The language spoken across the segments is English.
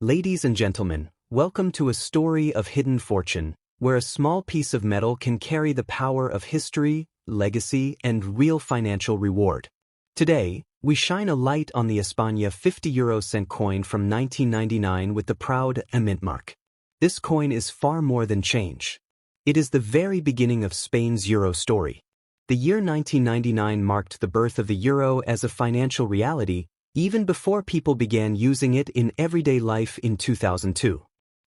Ladies and gentlemen, welcome to a story of hidden fortune, where a small piece of metal can carry the power of history, legacy, and real financial reward. Today, we shine a light on the España 50-cent coin from 1999 with the proud Mintmark. This coin is far more than change. It is the very beginning of Spain's euro story. The year 1999 marked the birth of the euro as a financial reality, even before people began using it in everyday life in 2002.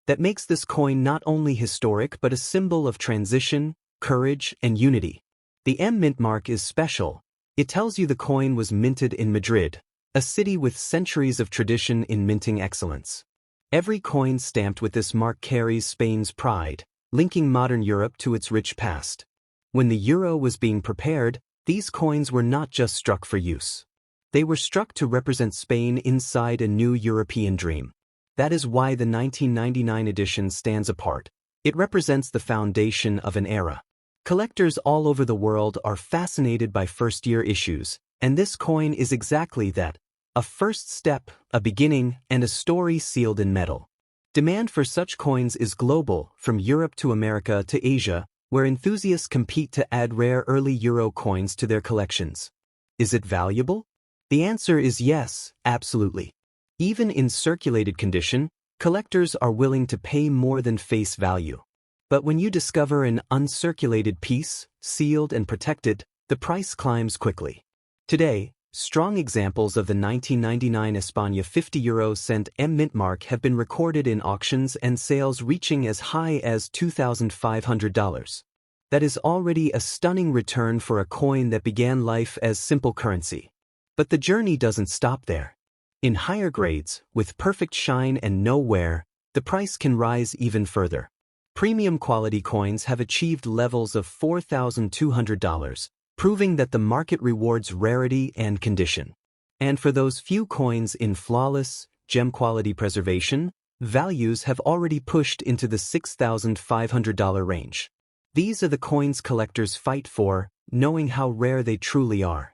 That makes this coin not only historic but a symbol of transition, courage, and unity. The Mintmark is special. It tells you the coin was minted in Madrid, a city with centuries of tradition in minting excellence. Every coin stamped with this mark carries Spain's pride, linking modern Europe to its rich past. When the euro was being prepared, these coins were not just struck for use. They were struck to represent Spain inside a new European dream. That is why the 1999 edition stands apart. It represents the foundation of an era. Collectors all over the world are fascinated by first-year issues, and this coin is exactly that: a first step, a beginning, and a story sealed in metal. Demand for such coins is global, from Europe to America to Asia, where enthusiasts compete to add rare early euro coins to their collections. Is it valuable? The answer is yes, absolutely. Even in circulated condition, collectors are willing to pay more than face value. But when you discover an uncirculated piece, sealed and protected, the price climbs quickly. Today, strong examples of the 1999 España 50-cent Mintmark have been recorded in auctions and sales reaching as high as $2,500. That is already a stunning return for a coin that began life as simple currency. But the journey doesn't stop there. In higher grades, with perfect shine and no wear, the price can rise even further. Premium quality coins have achieved levels of $4,200, proving that the market rewards rarity and condition. And for those few coins in flawless, gem-quality preservation, values have already pushed into the $6,500 range. These are the coins collectors fight for, knowing how rare they truly are.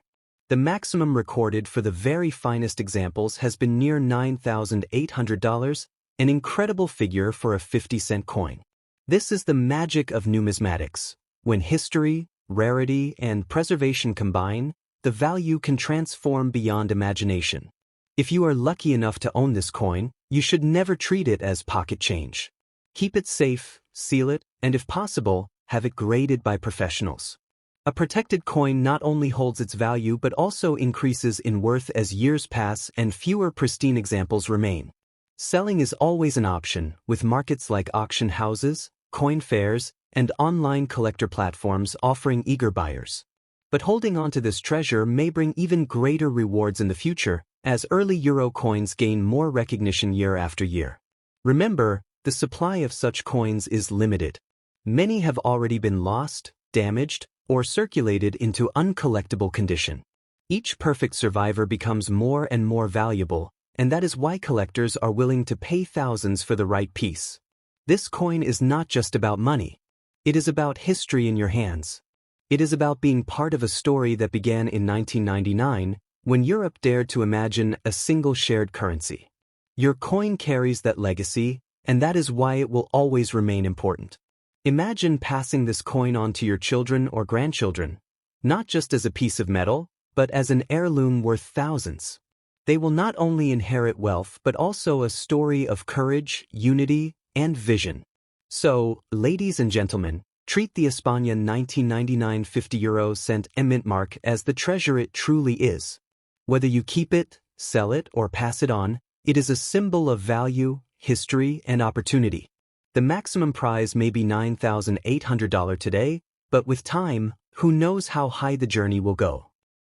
The maximum recorded for the very finest examples has been near $9,800, an incredible figure for a 50-cent coin. This is the magic of numismatics. When history, rarity, and preservation combine, the value can transform beyond imagination. If you are lucky enough to own this coin, you should never treat it as pocket change. Keep it safe, seal it, and if possible, have it graded by professionals. A protected coin not only holds its value but also increases in worth as years pass and fewer pristine examples remain. Selling is always an option, with markets like auction houses, coin fairs, and online collector platforms offering eager buyers. But holding on to this treasure may bring even greater rewards in the future, as early euro coins gain more recognition year after year. Remember, the supply of such coins is limited. Many have already been lost, damaged, or circulated into uncollectible condition. Each perfect survivor becomes more and more valuable, and that is why collectors are willing to pay thousands for the right piece. This coin is not just about money. It is about history in your hands. It is about being part of a story that began in 1999, when Europe dared to imagine a single shared currency. Your coin carries that legacy, and that is why it will always remain important. Imagine passing this coin on to your children or grandchildren, not just as a piece of metal, but as an heirloom worth thousands. They will not only inherit wealth but also a story of courage, unity, and vision. So, ladies and gentlemen, treat the España 1999 50-cent Mintmark as the treasure it truly is. Whether you keep it, sell it, or pass it on, it is a symbol of value, history, and opportunity. The maximum prize may be $9,800 today, but with time, who knows how high the journey will go.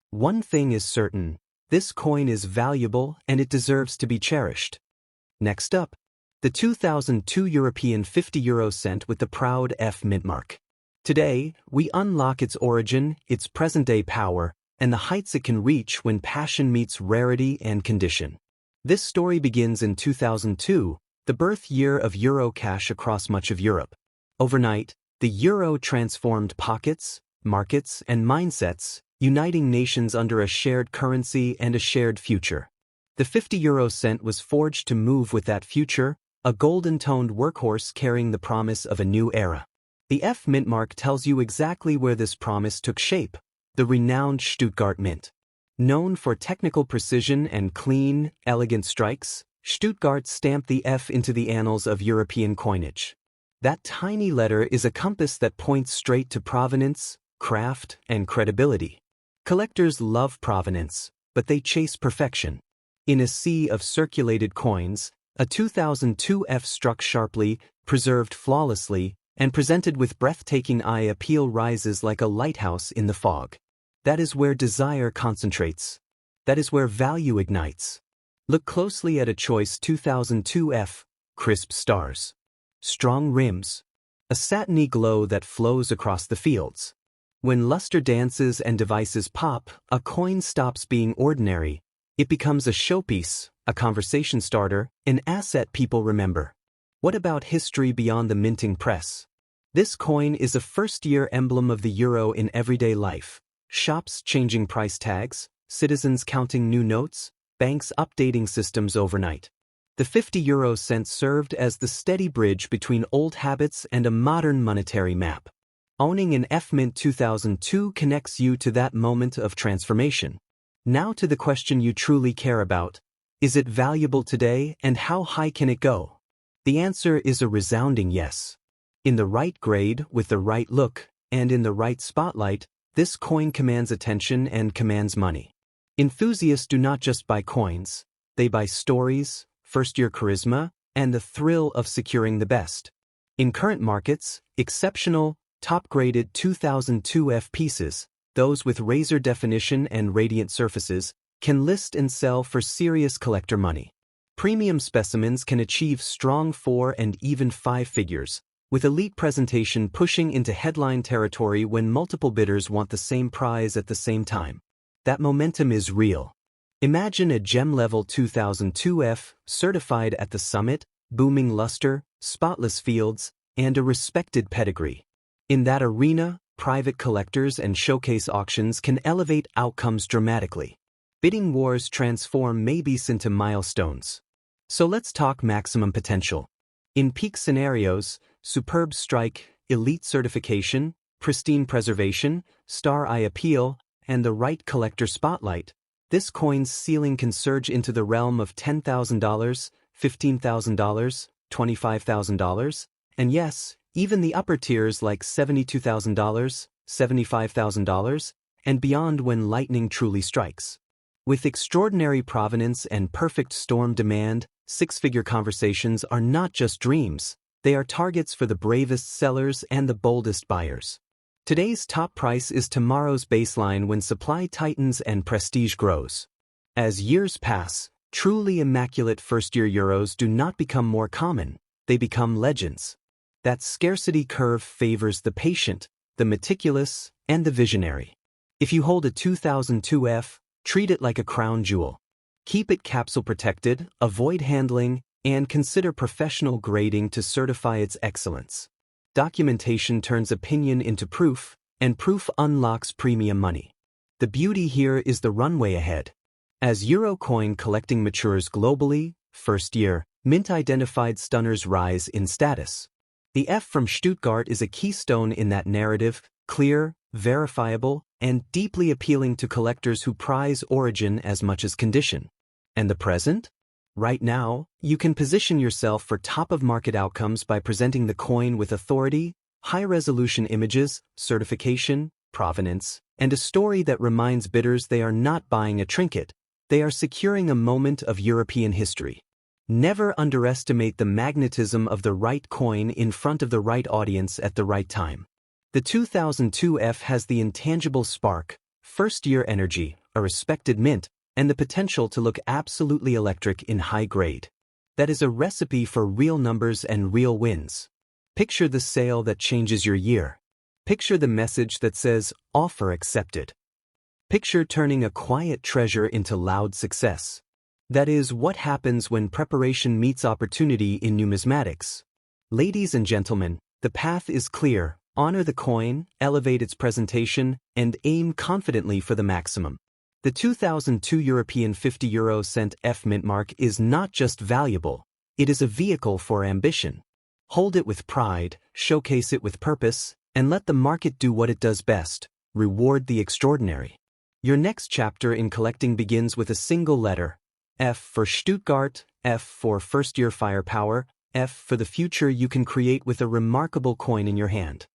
One thing is certain: this coin is valuable and it deserves to be cherished. Next up, the 2002 European 50-cent with the proud Mintmark. Today, we unlock its origin, its present-day power, and the heights it can reach when passion meets rarity and condition. This story begins in 2002, the birth year of euro cash across much of Europe. Overnight, the euro transformed pockets, markets, and mindsets, uniting nations under a shared currency and a shared future. The 50 cent was forged to move with that future, a golden-toned workhorse carrying the promise of a new era. The F Mintmark tells you exactly where this promise took shape, the renowned Stuttgart Mint. Known for technical precision and clean, elegant strikes, Stuttgart stamped the F into the annals of European coinage. That tiny letter is a compass that points straight to provenance, craft, and credibility. Collectors love provenance, but they chase perfection. In a sea of circulated coins, a 2002 F struck sharply, preserved flawlessly, and presented with breathtaking eye appeal rises like a lighthouse in the fog. That is where desire concentrates. That is where value ignites. Look closely at a choice 2002 F, crisp stars. Strong rims. A satiny glow that flows across the fields. When luster dances and devices pop, a coin stops being ordinary. It becomes a showpiece, a conversation starter, an asset people remember. What about history beyond the minting press? This coin is a first-year emblem of the euro in everyday life. Shops changing price tags, citizens counting new notes, banks updating systems overnight. The 50 cent served as the steady bridge between old habits and a modern monetary map. Owning an F-Mint 2002 connects you to that moment of transformation. Now to the question you truly care about. Is it valuable today, and how high can it go? The answer is a resounding yes. In the right grade, with the right look, and in the right spotlight, this coin commands attention and commands money. Enthusiasts do not just buy coins, they buy stories, first-year charisma, and the thrill of securing the best. In current markets, exceptional, top-graded 2002 F pieces, those with razor definition and radiant surfaces, can list and sell for serious collector money. Premium specimens can achieve strong 4 and even 5 figures, with elite presentation pushing into headline territory when multiple bidders want the same prize at the same time. That momentum is real. Imagine a gem-level 2002 F, certified at the summit, booming luster, spotless fields, and a respected pedigree. In that arena, private collectors and showcase auctions can elevate outcomes dramatically. Bidding wars transform maybes into milestones. So let's talk maximum potential. In peak scenarios, superb strike, elite certification, pristine preservation, star eye appeal, and the right collector spotlight, this coin's ceiling can surge into the realm of $10,000, $15,000, $25,000, and yes, even the upper tiers like $72,000, $75,000, and beyond when lightning truly strikes. With extraordinary provenance and perfect storm demand, six-figure conversations are not just dreams, they are targets for the bravest sellers and the boldest buyers. Today's top price is tomorrow's baseline when supply tightens and prestige grows. As years pass, truly immaculate first-year euros do not become more common, they become legends. That scarcity curve favors the patient, the meticulous, and the visionary. If you hold a 2002 F, treat it like a crown jewel. Keep it capsule protected, avoid handling, and consider professional grading to certify its excellence. Documentation turns opinion into proof, and proof unlocks premium money. The beauty here is the runway ahead. As Euro coin collecting matures globally, first year, mint-identified stunners rise in status. The F from Stuttgart is a keystone in that narrative, clear, verifiable, and deeply appealing to collectors who prize origin as much as condition. And the present? Right now, you can position yourself for top-of-market outcomes by presenting the coin with authority, high-resolution images, certification, provenance, and a story that reminds bidders they are not buying a trinket, they are securing a moment of European history. Never underestimate the magnetism of the right coin in front of the right audience at the right time. The 2002 F has the intangible spark, first-year energy, a respected mint, and the potential to look absolutely electric in high grade. That is a recipe for real numbers and real wins. Picture the sale that changes your year. Picture the message that says, "Offer accepted." Picture turning a quiet treasure into loud success. That is what happens when preparation meets opportunity in numismatics. Ladies and gentlemen, the path is clear. Honor the coin, elevate its presentation, and aim confidently for the maximum. The 2002 European 50 euro cent F Mintmark is not just valuable, it is a vehicle for ambition. Hold it with pride, showcase it with purpose, and let the market do what it does best, reward the extraordinary. Your next chapter in collecting begins with a single letter, F for Stuttgart, F for first-year firepower, F for the future you can create with a remarkable coin in your hand.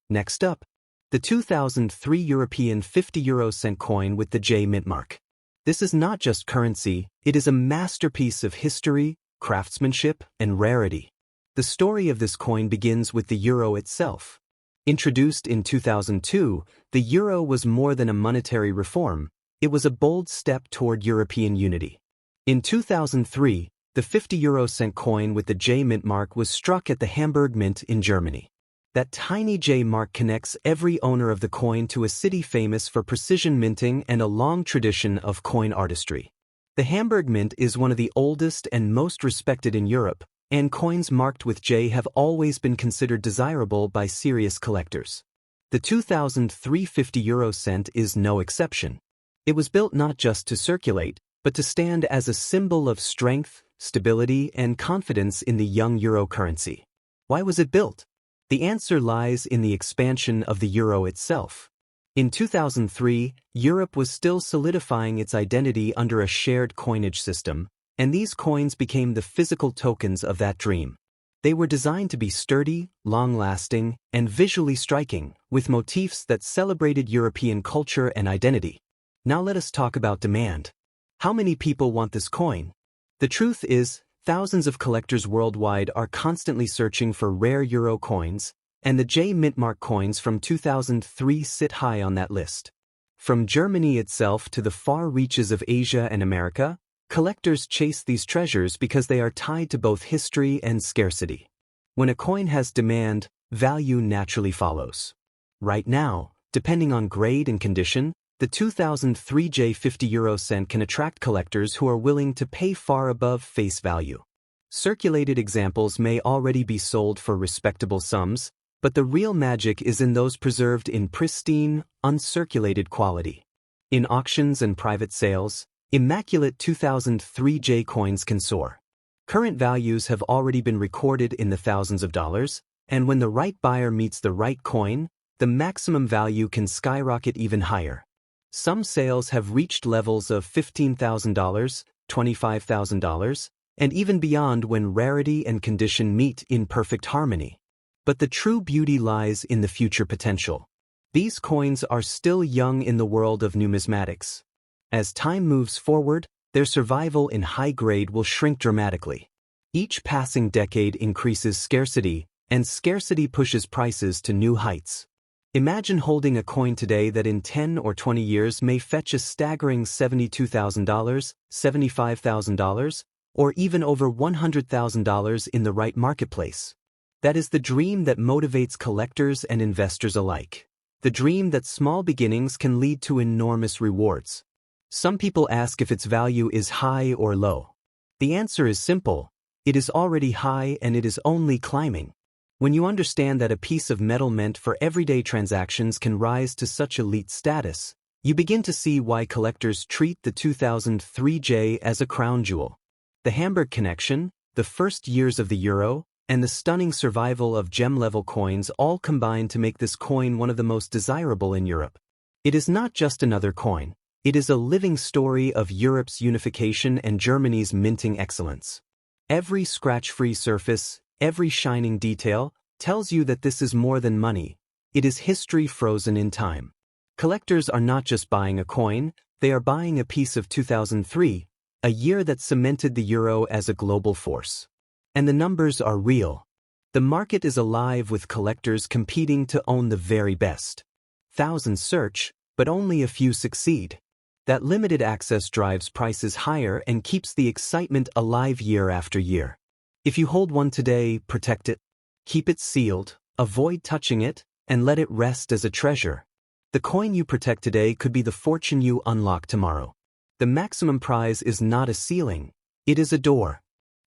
Next up, the 2003 European 50 euro cent coin with the J Mintmark. This is not just currency, it is a masterpiece of history, craftsmanship, and rarity. The story of this coin begins with the euro itself. Introduced in 2002, the euro was more than a monetary reform, it was a bold step toward European unity. In 2003, the 50 euro cent coin with the J Mintmark was struck at the Hamburg Mint in Germany. That tiny J mark connects every owner of the coin to a city famous for precision minting and a long tradition of coin artistry. The Hamburg Mint is one of the oldest and most respected in Europe, and coins marked with J have always been considered desirable by serious collectors. The 2003 50 euro cent is no exception. It was built not just to circulate, but to stand as a symbol of strength, stability, and confidence in the young euro currency. Why was it built? The answer lies in the expansion of the euro itself. In 2003, Europe was still solidifying its identity under a shared coinage system, and these coins became the physical tokens of that dream. They were designed to be sturdy, long-lasting, and visually striking, with motifs that celebrated European culture and identity. Now let us talk about demand. How many people want this coin? The truth is, thousands of collectors worldwide are constantly searching for rare euro coins, and the J Mintmark coins from 2003 sit high on that list. From Germany itself to the far reaches of Asia and America, collectors chase these treasures because they are tied to both history and scarcity. When a coin has demand, value naturally follows. Right now, depending on grade and condition, the 2003 J 50 euro cent can attract collectors who are willing to pay far above face value. Circulated examples may already be sold for respectable sums, but the real magic is in those preserved in pristine, uncirculated quality. In auctions and private sales, immaculate 2003 J coins can soar. Current values have already been recorded in the thousands of dollars, and when the right buyer meets the right coin, the maximum value can skyrocket even higher. Some sales have reached levels of $15,000, $25,000, and even beyond when rarity and condition meet in perfect harmony. But the true beauty lies in the future potential. These coins are still young in the world of numismatics. As time moves forward, their survival in high grade will shrink dramatically. Each passing decade increases scarcity, and scarcity pushes prices to new heights. Imagine holding a coin today that in 10 or 20 years may fetch a staggering $72,000, $75,000, or even over $100,000 in the right marketplace. That is the dream that motivates collectors and investors alike. The dream that small beginnings can lead to enormous rewards. Some people ask if its value is high or low. The answer is simple. It is already high and it is only climbing. When you understand that a piece of metal meant for everyday transactions can rise to such elite status, you begin to see why collectors treat the 2003 J as a crown jewel. The Hamburg connection, the first years of the euro, and the stunning survival of gem-level coins all combine to make this coin one of the most desirable in Europe. It is not just another coin. It is a living story of Europe's unification and Germany's minting excellence. Every scratch-free surface, every shining detail, tells you that this is more than money. It is history frozen in time. Collectors are not just buying a coin, they are buying a piece of 2003, a year that cemented the euro as a global force. And the numbers are real. The market is alive with collectors competing to own the very best. Thousands search, but only a few succeed. That limited access drives prices higher and keeps the excitement alive year after year. If you hold one today, protect it. Keep it sealed, avoid touching it, and let it rest as a treasure. The coin you protect today could be the fortune you unlock tomorrow. The maximum prize is not a ceiling, it is a door.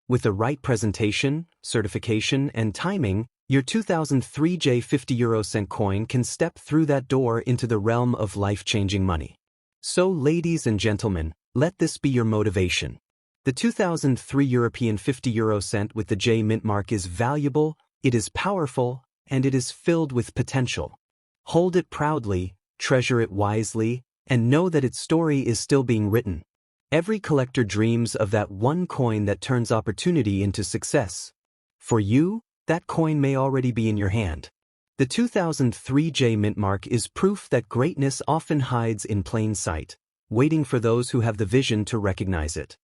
With the right presentation, certification, and timing, your 2003 J 50 euro cent coin can step through that door into the realm of life-changing money. So ladies and gentlemen, let this be your motivation. The 2003 European 50 euro cent with the J Mintmark is valuable, it is powerful, and it is filled with potential. Hold it proudly, treasure it wisely, and know that its story is still being written. Every collector dreams of that one coin that turns opportunity into success. For you, that coin may already be in your hand. The 2003 J Mintmark is proof that greatness often hides in plain sight, waiting for those who have the vision to recognize it.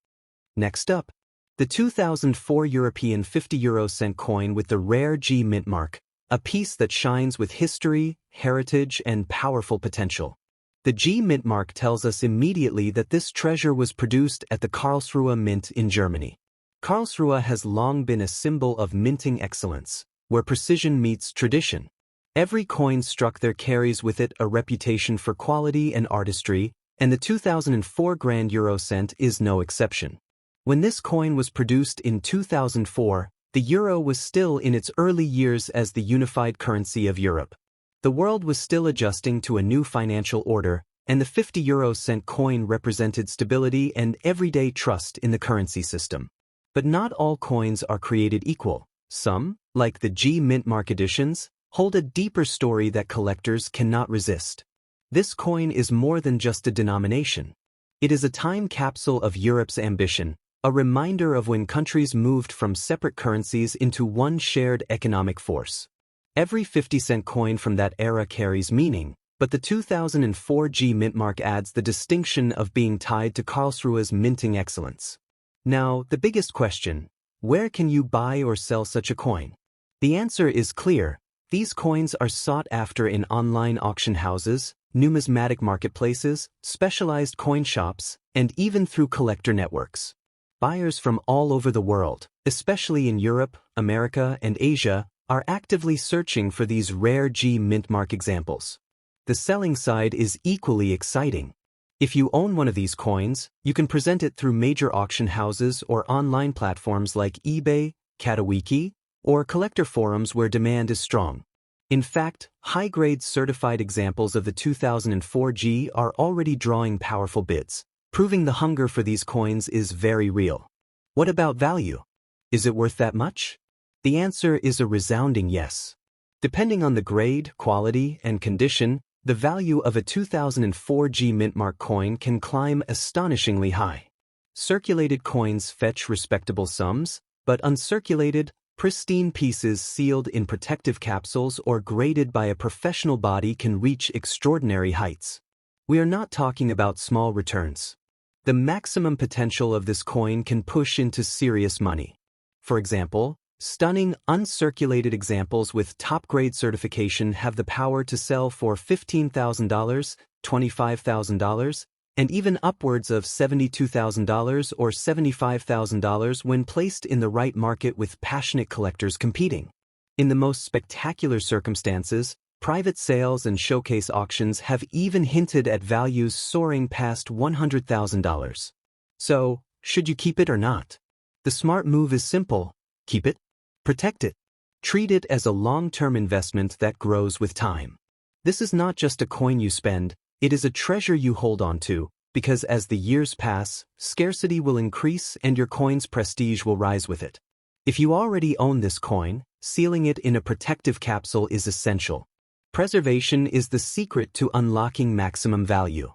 Next up, the 2004 European 50 euro cent coin with the rare G Mintmark, a piece that shines with history, heritage, and powerful potential. The G Mintmark tells us immediately that this treasure was produced at the Karlsruhe Mint in Germany. Karlsruhe has long been a symbol of minting excellence, where precision meets tradition. Every coin struck there carries with it a reputation for quality and artistry, and the 2004 Grand Euro cent is no exception. When this coin was produced in 2004, the euro was still in its early years as the unified currency of Europe. The world was still adjusting to a new financial order, and the 50 euro cent coin represented stability and everyday trust in the currency system. But not all coins are created equal. Some, like the G Mintmark editions, hold a deeper story that collectors cannot resist. This coin is more than just a denomination. It is a time capsule of Europe's ambition, a reminder of when countries moved from separate currencies into one shared economic force. Every 50-cent coin from that era carries meaning, but the 2004 G Mintmark adds the distinction of being tied to Karlsruhe's minting excellence. Now, the biggest question: where can you buy or sell such a coin? The answer is clear. These coins are sought after in online auction houses, numismatic marketplaces, specialized coin shops, and even through collector networks. Buyers from all over the world, especially in Europe, America, and Asia, are actively searching for these rare G Mintmark examples. The selling side is equally exciting. If you own one of these coins, you can present it through major auction houses or online platforms like eBay, Katawiki, or collector forums where demand is strong. In fact, high-grade certified examples of the 2004 G are already drawing powerful bids, proving the hunger for these coins is very real. What about value? Is it worth that much? The answer is a resounding yes. Depending on the grade, quality, and condition, the value of a 2004 G Mintmark coin can climb astonishingly high. Circulated coins fetch respectable sums, but uncirculated, pristine pieces sealed in protective capsules or graded by a professional body can reach extraordinary heights. We are not talking about small returns. The maximum potential of this coin can push into serious money. For example, stunning uncirculated examples with top-grade certification have the power to sell for $15,000, $25,000, and even upwards of $72,000 or $75,000 when placed in the right market with passionate collectors competing. In the most spectacular circumstances, private sales and showcase auctions have even hinted at values soaring past $100,000. So, should you keep it or not? The smart move is simple: keep it, protect it, treat it as a long-term investment that grows with time. This is not just a coin you spend, it is a treasure you hold on to, because as the years pass, scarcity will increase and your coin's prestige will rise with it. If you already own this coin, sealing it in a protective capsule is essential. Preservation is the secret to unlocking maximum value.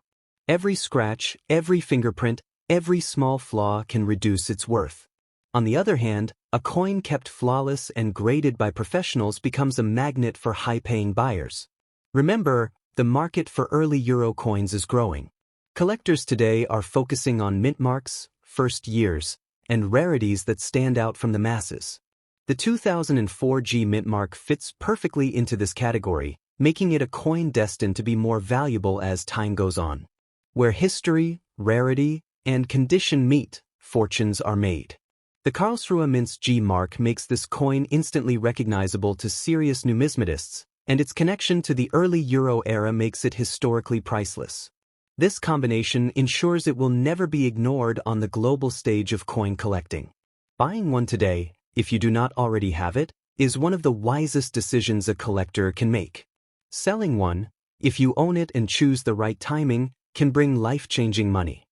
Every scratch, every fingerprint, every small flaw can reduce its worth. On the other hand, a coin kept flawless and graded by professionals becomes a magnet for high-paying buyers. Remember, the market for early euro coins is growing. Collectors today are focusing on Mintmarks, first years, and rarities that stand out from the masses. The 2004 G Mintmark fits perfectly into this category, making it a coin destined to be more valuable as time goes on. Where history, rarity, and condition meet, fortunes are made. The Karlsruhe Mint's G mark makes this coin instantly recognizable to serious numismatists, and its connection to the early euro era makes it historically priceless. This combination ensures it will never be ignored on the global stage of coin collecting. Buying one today, if you do not already have it, is one of the wisest decisions a collector can make. Selling one, if you own it and choose the right timing, can bring life-changing money.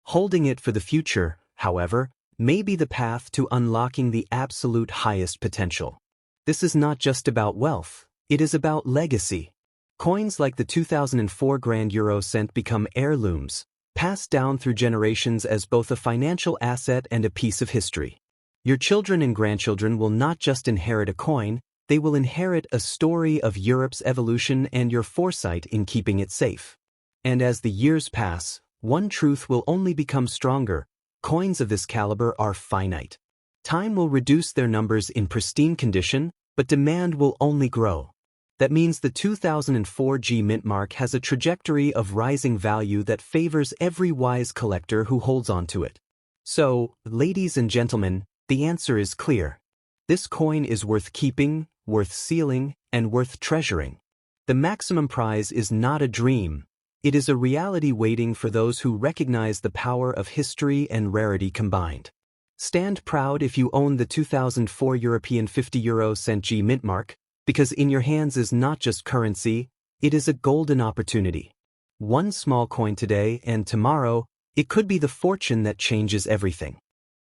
Holding it for the future, however, may be the path to unlocking the absolute highest potential. This is not just about wealth, it is about legacy. Coins like the 2004 grand euro cent become heirlooms, passed down through generations as both a financial asset and a piece of history. Your children and grandchildren will not just inherit a coin, they will inherit a story of Europe's evolution and your foresight in keeping it safe. And as the years pass, one truth will only become stronger: coins of this caliber are finite. Time will reduce their numbers in pristine condition, but demand will only grow. That means the 2004 Mintmark has a trajectory of rising value that favors every wise collector who holds on to it. So, ladies and gentlemen, the answer is clear. This coin is worth keeping, worth sealing, and worth treasuring. The maximum prize is not a dream. It is a reality waiting for those who recognize the power of history and rarity combined. Stand proud if you own the 2004 European 50 euro cent Mintmark, because in your hands is not just currency, it is a golden opportunity. One small coin today and tomorrow, it could be the fortune that changes everything.